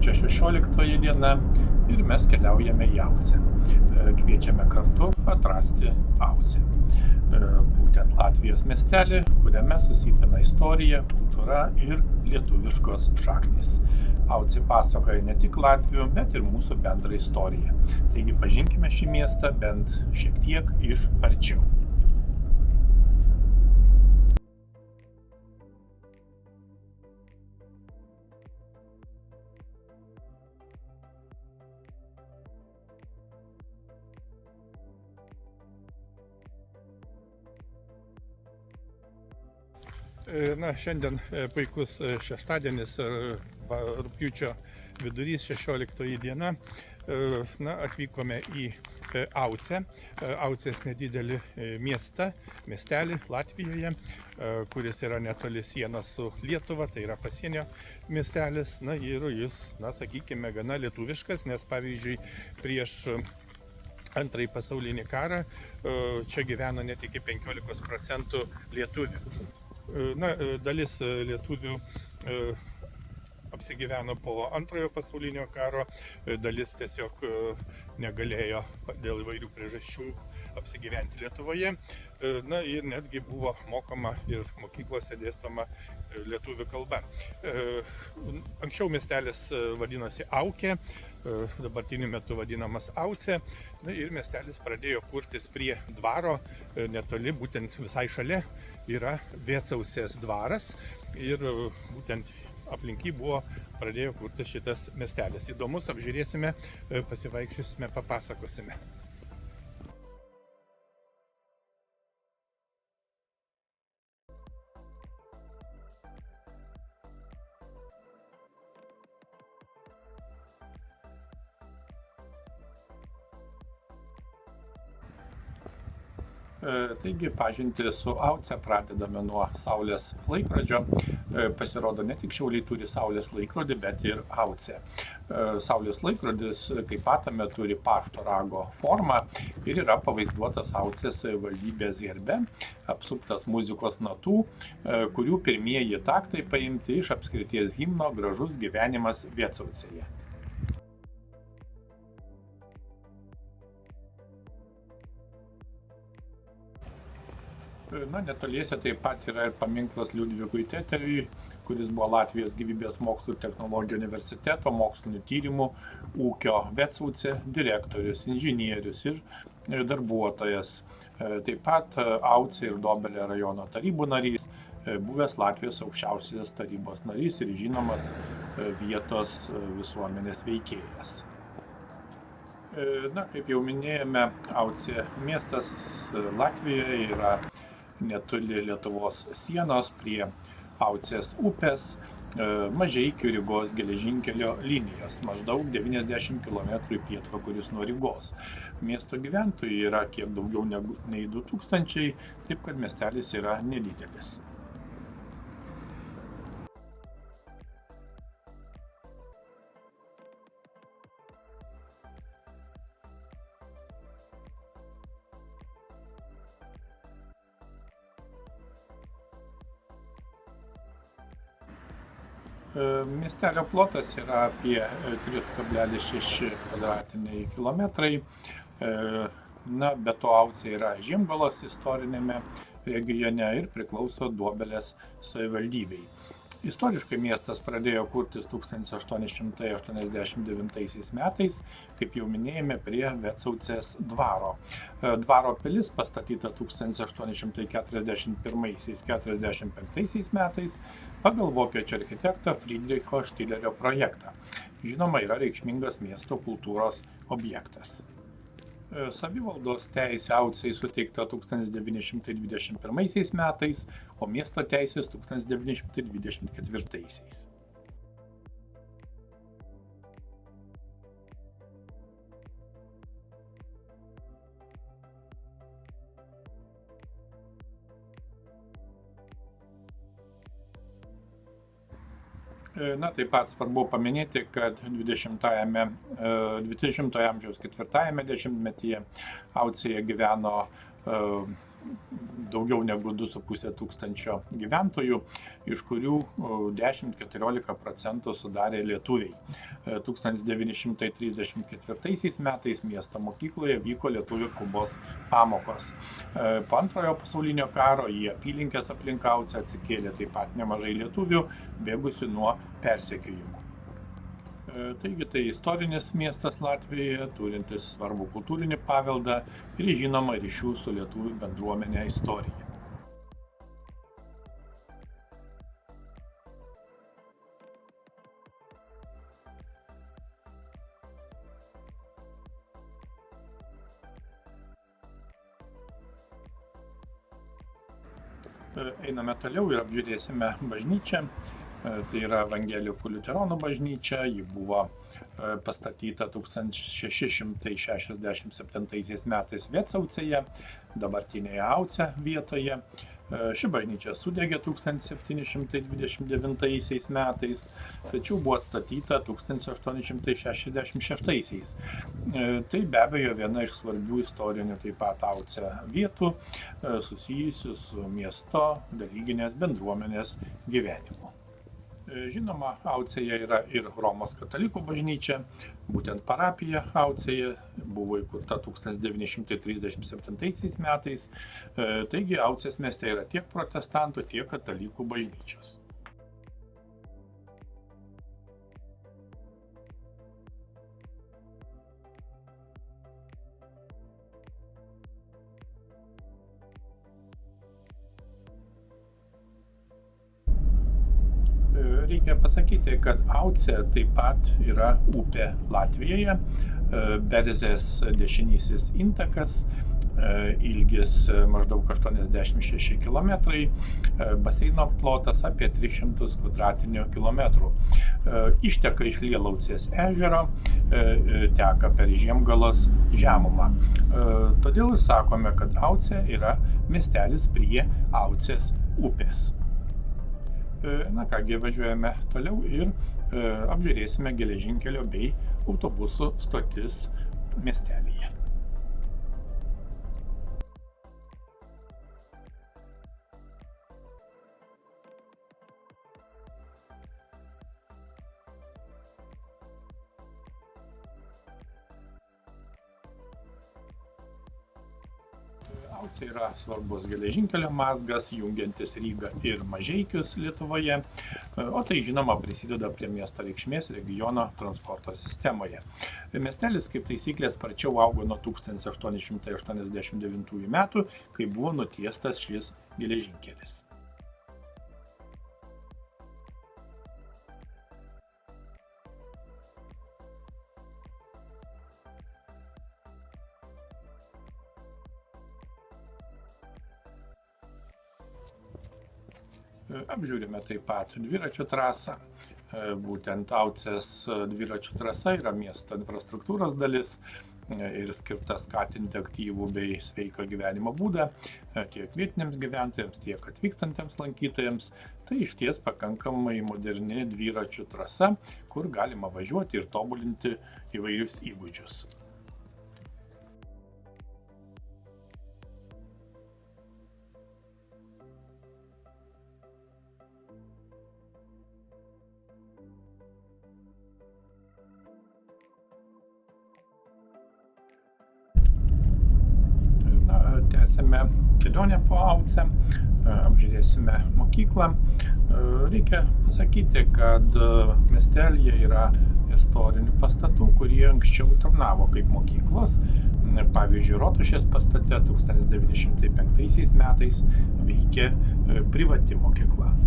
lapkričio 16 diena ir mes keliaujame į Aucę. Kviečiame kartu atrasti Aucę. Būtent Latvijos miestelį, kuriame susipina istorija, kultūra ir lietuviškos šaknys. Aucė pasakoja ne tik latvių, bet ir mūsų bendrą istoriją. Taigi pažinkime šį miestą bent šiek tiek iš arčiau. Šiandien puikus šeštadienis, rugpjūčio vidurys, 16 diena. Atvykome į Aucę, Aucės nedidelį miestelį Latvijoje, kuris yra netoli sienos su Lietuva, tai yra pasienio miestelis. Ir jis, sakykime, gana lietuviškas, nes pavyzdžiui prieš Antrąjį pasaulinį karą čia gyveno net iki 15% lietuvių. Dalis lietuvių apsigyveno po Antrojo pasaulinio karo, dalis tiesiog negalėjo dėl įvairių priežasčių apsigyventi Lietuvoje. Ir netgi buvo mokoma ir mokyklose dėstoma lietuvių kalba. Anksčiau miestelis vadinosi Aukė, dabartiniu metu vadinamas Aucė. Ir miestelis pradėjo kurtis prie dvaro, netoli, būtent visai šalia yra Vėcaucės dvaras. Ir būtent aplink jį pradėjo kurtis šitas miestelis. Įdomus, apžiūrėsime, pasivaikščiosime, papasakosime. Taigi pažintį su Auce pradedame nuo saulės laikrodžio. Pasirodo, ne tik Šiauliai turi saulės laikrodį, bet ir Aucė. Saulės laikrodis, kaip matome, turi pašto rago formą ir yra pavaizduotas Aucės savivaldybės herbe, apsuptas muzikos natų, kurių pirmieji taktai paimti iš apskrities himno Gražus gyvenimas Vėcaucėje. Netoliese taip pat yra ir paminklas Liudvikui Teteriui, kuris buvo Latvijos gyvybės mokslų ir technologijų universiteto mokslinių tyrimų ūkio Vėcaucė direktorius, inžinierius ir darbuotojas. Taip pat Aucė ir Dobelė rajono tarybų narys, buvęs Latvijos aukščiausios tarybos narys ir žinomas vietos visuomenės veikėjas. Kaip jau minėjome, Aucė miestas Latvijoje yra netoli Lietuvos sienos prie Aucės upės, Mažeikių Rygos geležinkelio linijos, maždaug 90 km į pietvakarius nuo Rygos. Miesto gyventojų yra kiek daugiau nei 2000, taip kad miestelis yra nedidelis. Miestelio plotas yra apie 3,6 kvadratiniai kilometrai. Be to Aucė yra Žiemgalos istorinėme regione ir priklauso Dobelės savivaldybei. Istoriškai miestas pradėjo kurtis 1889 metais, kaip jau minėjome, prie Vėcaucės dvaro. Dvaro pilis pastatyta 1841–45 metais pagal vokiečių architekto Friedricho Štilerio projektą. Žinoma, yra reikšmingas miesto kultūros objektas. Savivaldos teisė Aucei suteikta 1921 metais, o miesto teisės 1924. Taip pat svarbu paminėti, kad 20-ojo amžiaus 4-ame dešimtmetyje Aucėje gyveno daugiau negu 2,5 tūkstančio gyventojų, iš kurių 10-14% sudarė lietuviai. 1934 metais miesto mokykloje vyko lietuvių kalbos pamokos. Po Antrojo pasaulinio karo į apylinkės aplink Aucę atsikėlė taip pat nemažai lietuvių, bėgusių nuo persekiojimų. Taigi tai istorinis miestas Latvijoje, turintis svarbų kultūrinį paveldą ir žinoma ryšių su lietuvių bendruomenė istorija. Einame toliau ir apžiūrėsime bažnyčią. Tai yra Evangelikų liuteronų bažnyčia, ji buvo pastatyta 1667 metais Vėcaucėje, dabartinėje Auce vietoje. Ši bažnyčia sudegė 1729 metais, tačiau buvo atstatyta 1866. Tai be abejo viena iš svarbių istorinių taip pat Auce vietų susijusių su miesto religinės bendruomenės gyvenimu. Žinoma, Aucėje yra ir Romos katalikų bažnyčia, būtent parapija Aucėje buvo įkurta 1937 metais, taigi Aucės mieste yra tiek protestantų, tiek katalikų bažnyčios. Reikia pasakyti, kad Aucė taip pat yra upė Latvijoje, Berzės dešinysis intakas, ilgis maždaug 86 km, baseino plotas apie 300 km². Išteka iš Lielaucės ežero, teka per Žiemgalos žemumą. Todėl sakome, kad Aucė yra miestelis prie Aucės upės. Na kągi, važiuojame toliau ir apžiūrėsime geležinkelio bei autobusų stotis miestelyje. Aucė yra svarbus geležinkelio mazgas, jungiantis Rygą ir Mažeikius Lietuvoje, o tai žinoma prisideda prie miesto reikšmės regiono transporto sistemoje. Miestelis kaip taisyklė sparčiau augo nuo 1889 metų, kai buvo nutiestas šis geležinkelis. Apžiūrime taip pat dviračių trasą. Būtent Aucės dviračių trasa yra miesto infrastruktūros dalis ir skirta skatinti aktyvų bei sveiką gyvenimo būdą tiek vietiniams gyventojams, tiek atvykstantiems lankytojams. Tai išties pakankamai moderni dviračių trasa, kur galima važiuoti ir tobulinti įvairius įgūdžius. Tęsime kelionę po Aucę, apžiūrėsime mokyklą. Reikia pasakyti, kad miestelyje yra istorinių pastatų, kurie anksčiau tarnavo kaip mokyklos. Pavyzdžiui, Rotušės pastate 1905 metais veikė privati mokykla. –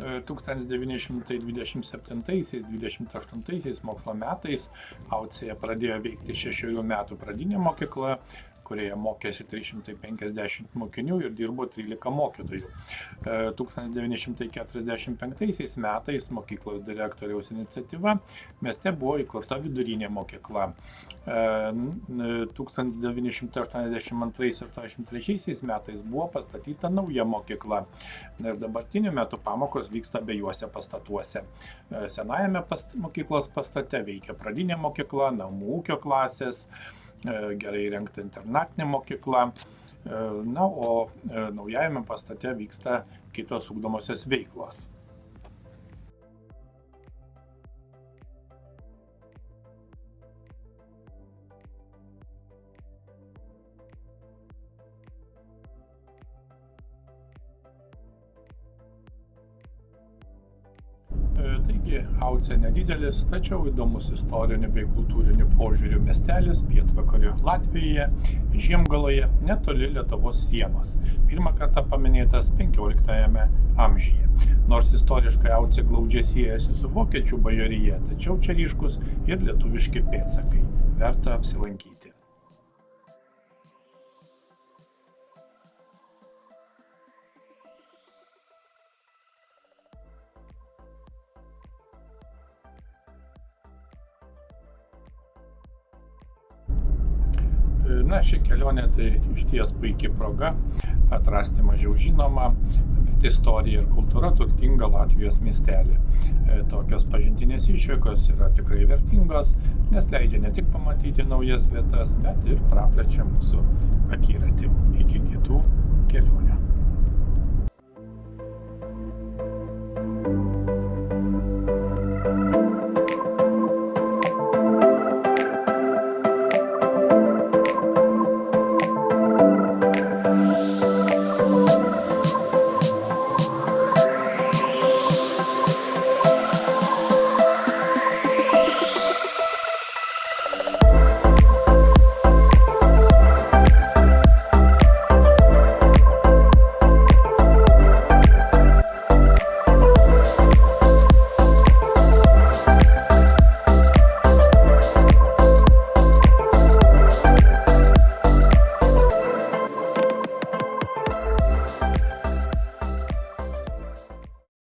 1927–28 mokslo metais Aucėje pradėjo veikti 6 metų pradinė mokykla, kurioje mokėsi 350 mokinių ir dirbo 13 mokytojų. 1945 metais mokyklos direktoriaus iniciatyva mieste buvo įkurta vidurinė mokykla. 1982-1983 metais buvo pastatyta nauja mokykla. Ir dabartiniu metu pamokos vyksta abejuose pastatuose. Senajame mokyklos pastate veikia pradinė mokykla, namų ūkio klasės, gerai įrengta internatinė mokykla. Na, o naujajame pastate vyksta kitos ugdomosios veiklos. Taigi, Aucė nedidelis, tačiau įdomus istoriniu bei kultūriniu požiūriu miestelis pietvakarių Latvijoje, Žiemgaloje, netoli Lietuvos sienos. Pirmą kartą paminėtas 15 amžiuje. Nors istoriškai Aucė glaudžiai siejasi su vokiečių bajorija, tačiau čia ryškus ir lietuviški pėdsakai. Verta apsilankyti. Na, ši kelionė tai išties puikiai proga atrasti mažiau žinomą, bet istorija ir kultūra turtingą Latvijos miestelį. Tokios pažintinės išvykos yra tikrai vertingos, nes leidžia ne tik pamatyti naujas vietas, bet ir praplečia mūsų akiratį. Iki kitų kelionių.